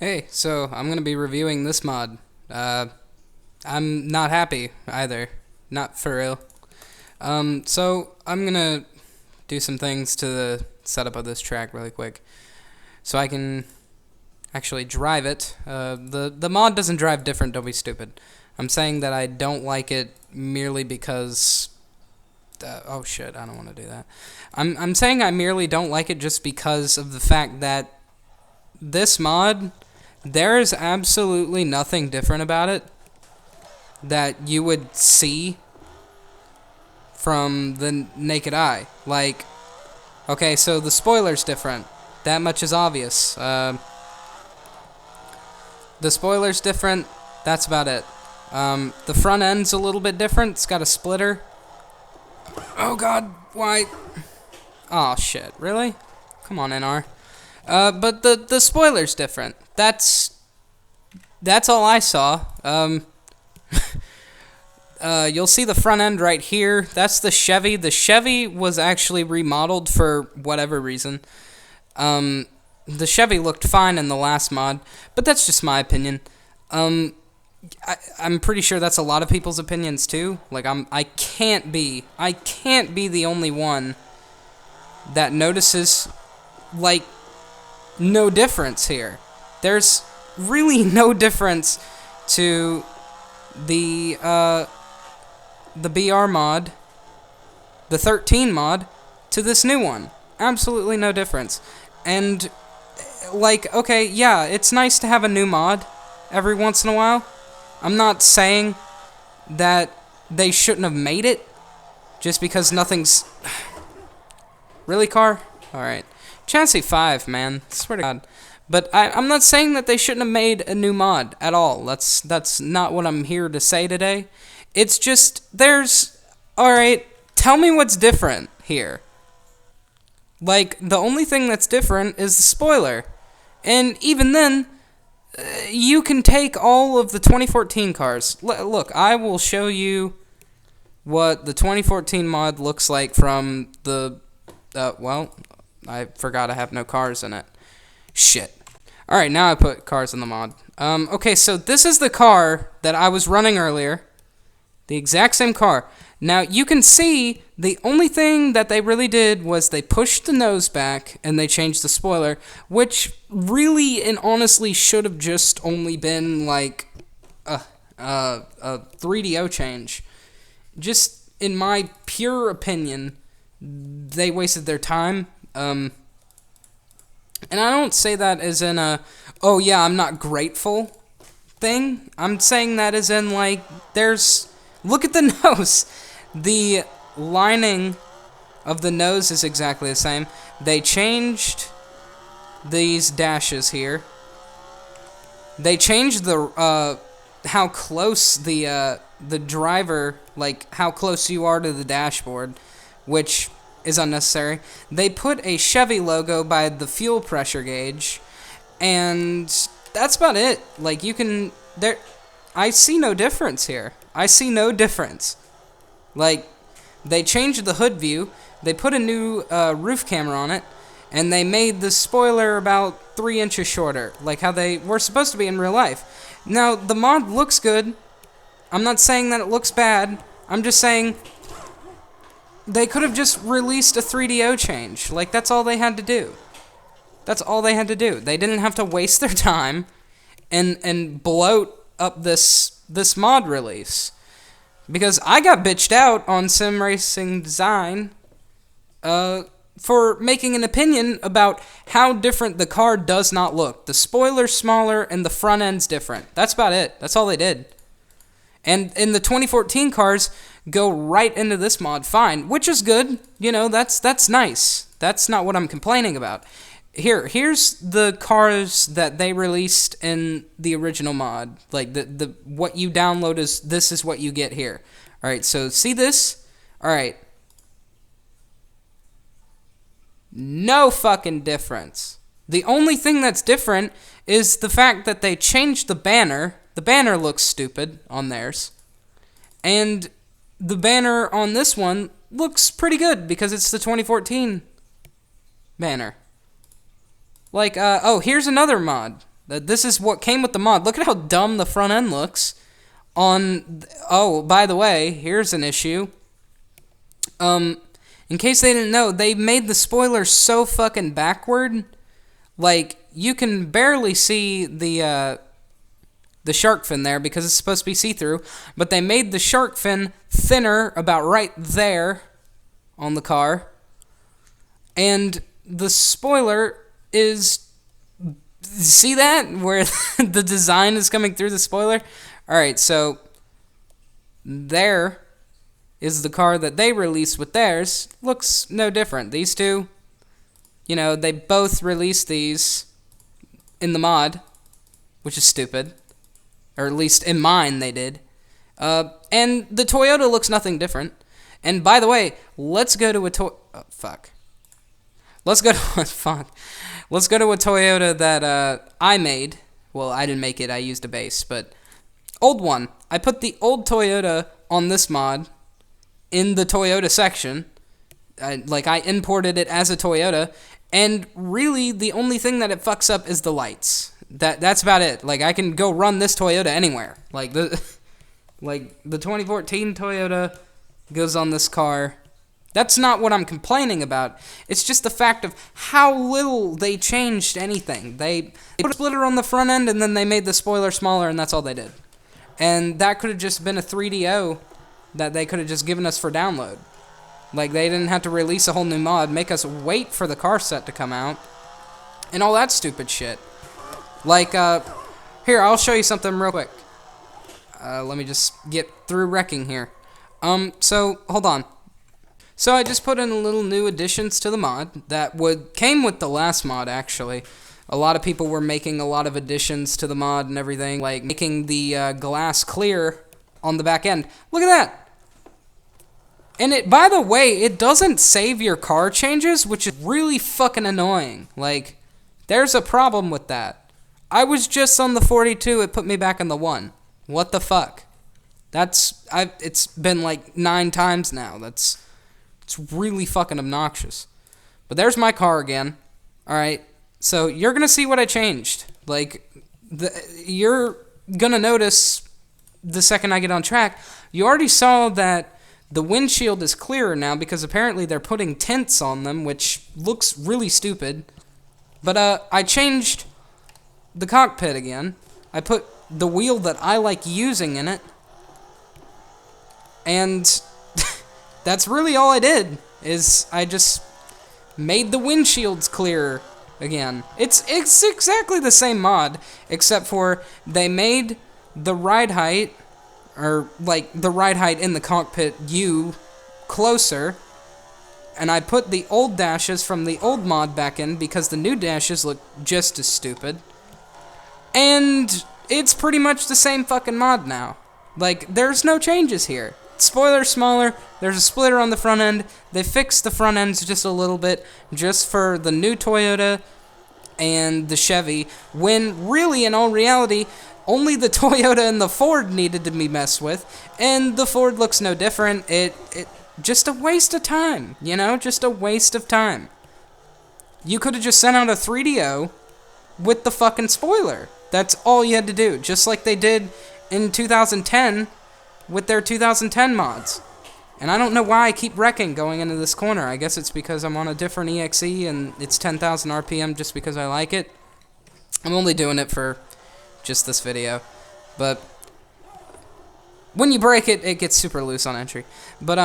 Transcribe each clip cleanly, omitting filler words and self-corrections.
Hey, so I'm gonna be reviewing this mod. I'm not happy either. Not for real. So I'm gonna do some things to the setup of this track really quick, so I can actually drive it. The mod doesn't drive different. Don't be stupid. I'm saying that I don't like it merely because. Oh shit! I don't want to do that. I'm saying I merely don't like it just because of the fact that this mod, there is absolutely nothing different about it that you would see from the naked eye. Like, okay, so the spoiler's different. That much is obvious. The spoiler's different. That's about it. The front end's a little bit different. It's got a splitter. Oh god, why? Oh shit, really? Come on, NR. But the spoiler's different. That's all I saw. You'll see the front end right here. That's the Chevy. The Chevy was actually remodeled for whatever reason. The Chevy looked fine in the last mod, but that's just my opinion. I'm pretty sure that's a lot of people's opinions too. Like I can't be the only one that notices like no difference here. There's really no difference to the BR mod, the 13 mod, to this new one. Absolutely no difference. And like, okay, yeah, it's nice to have a new mod every once in a while. I'm not saying that they shouldn't have made it just because nothing's... Really, car? Alright. Chassis 5, man. Swear to God. But I'm not saying that they shouldn't have made a new mod at all. That's not what I'm here to say today. It's just, there's... Alright, tell me what's different here. Like, the only thing that's different is the spoiler. And even then... you can take all of the 2014 cars. Look, I will show you what the 2014 mod looks like from the... well, I forgot I have no cars in it. Shit. Alright, now I put cars in the mod. Okay, so this is the car that I was running earlier. The exact same car. Now, you can see the only thing that they really did was they pushed the nose back and they changed the spoiler, which really and honestly should have just only been like a 3DO change. Just in my pure opinion, they wasted their time. And I don't say that as in a, oh yeah, I'm not grateful thing. I'm saying that as in like, look at the nose. The lining of the nose is exactly the same. They changed these dashes here. They changed the how close the driver, like how close you are to the dashboard, which is unnecessary. They put a Chevy logo by the fuel pressure gauge, and that's about it. Like you can I see no difference here. I see no difference. Like, they changed the hood view, they put a new roof camera on it, and they made the spoiler about 3 inches shorter, like how they were supposed to be in real life. Now, the mod looks good. I'm not saying that it looks bad. I'm just saying they could have just released a 3DO change. Like, that's all they had to do. That's all they had to do. They didn't have to waste their time and bloat up this mod release. Because I got bitched out on Sim Racing Design for making an opinion about how different the car does not look. The spoiler's smaller and the front end's different. That's about it. That's all they did. And the 2014 cars go right into this mod fine, which is good. You know, that's nice. That's not what I'm complaining about. Here's the cars that they released in the original mod. Like the what you download this is what you get here. All right, so see this? All right. No fucking difference. The only thing that's different is the fact that they changed the banner. The banner looks stupid on theirs. And the banner on this one looks pretty good because it's the 2014 banner. Like, oh, here's another mod. This is what came with the mod. Look at how dumb the front end looks. Oh, by the way, here's an issue. In case they didn't know, they made the spoiler so fucking backward. Like, you can barely see the shark fin there because it's supposed to be see-through, but they made the shark fin thinner about right there on the car. And the spoiler is, see that? Where the design is coming through the spoiler? Alright, so there is the car that they released with theirs. Looks no different. These two, you know, they both released these in the mod, which is stupid. Or at least in mine they did. And the Toyota looks nothing different. And by the way, let's go to a Let's go to Let's go to a Toyota that I made. Well, I didn't make it. I used a base, but old one. I put the old Toyota on this mod in the Toyota section. I imported it as a Toyota, and really the only thing that it fucks up is the lights. That's about it. Like, I can go run this Toyota anywhere. Like the 2014 Toyota goes on this car. That's not what I'm complaining about. It's just the fact of how little they changed anything. They put a splitter on the front end, and then they made the spoiler smaller, and that's all they did. And that could have just been a 3DO that they could have just given us for download. Like, they didn't have to release a whole new mod, make us wait for the car set to come out, and all that stupid shit. Like, here, I'll show you something real quick. Let me just get through wrecking here. So, hold on. So I just put in a little new additions to the mod that came with the last mod, actually. A lot of people were making a lot of additions to the mod and everything, like making the glass clear on the back end. Look at that! And it, by the way, it doesn't save your car changes, which is really fucking annoying. Like, there's a problem with that. I was just on the 42, it put me back on the 1. What the fuck? It's been like 9 times now. It's really fucking obnoxious. But there's my car again. Alright, so you're gonna see what I changed. Like, you're gonna notice the second I get on track. You already saw that the windshield is clearer now because apparently they're putting tints on them, which looks really stupid. But I changed the cockpit again. I put the wheel that I like using in it. And that's really all I did, is I just made the windshields clearer again. It's exactly the same mod, except for they made the ride height, or like the ride height in the cockpit view, closer, and I put the old dashes from the old mod back in because the new dashes look just as stupid. And it's pretty much the same fucking mod now. Like, there's no changes here. Spoiler smaller, there's a splitter on the front end. They fixed the front ends just a little bit, just for the new Toyota and the Chevy, when really, in all reality, only the Toyota and the Ford needed to be messed with, and the Ford looks no different. It just a waste of time, you know, just a waste of time. You could have just sent out a 3DO with the fucking spoiler. That's all you had to do, just like they did in 2010 with their 2010 mods. And I don't know why I keep wrecking going into this corner. I guess it's because I'm on a different EXE and it's 10,000 RPM just because I like it. I'm only doing it for just this video. But when you break it, it gets super loose on entry. But,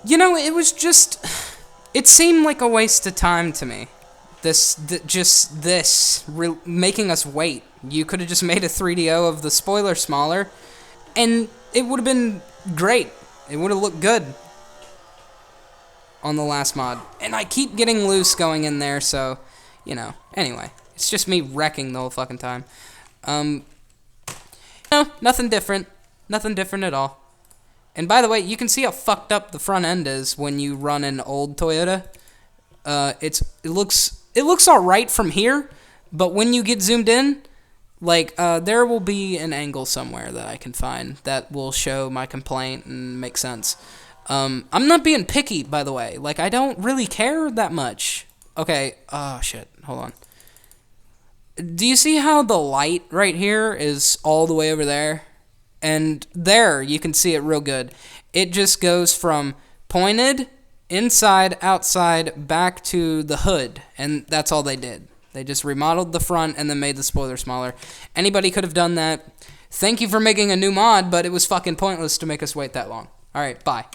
you know, it was just, it seemed like a waste of time to me. Making us wait. You could have just made a 3DO of the spoiler smaller, and it would have been great. It would have looked good on the last mod. And I keep getting loose going in there, so, you know. Anyway, it's just me wrecking the whole fucking time. No, nothing different. Nothing different at all. And by the way, you can see how fucked up the front end is when you run an old Toyota. It looks alright from here, but when you get zoomed in, like, there will be an angle somewhere that I can find that will show my complaint and make sense. I'm not being picky, by the way. Like, I don't really care that much. Okay, oh shit, hold on. Do you see how the light right here is all the way over there? And there, you can see it real good. It just goes from pointed, inside, outside, back to the hood. And that's all they did. They just remodeled the front and then made the spoiler smaller. Anybody could have done that. Thank you for making a new mod, but it was fucking pointless to make us wait that long. Alright, bye.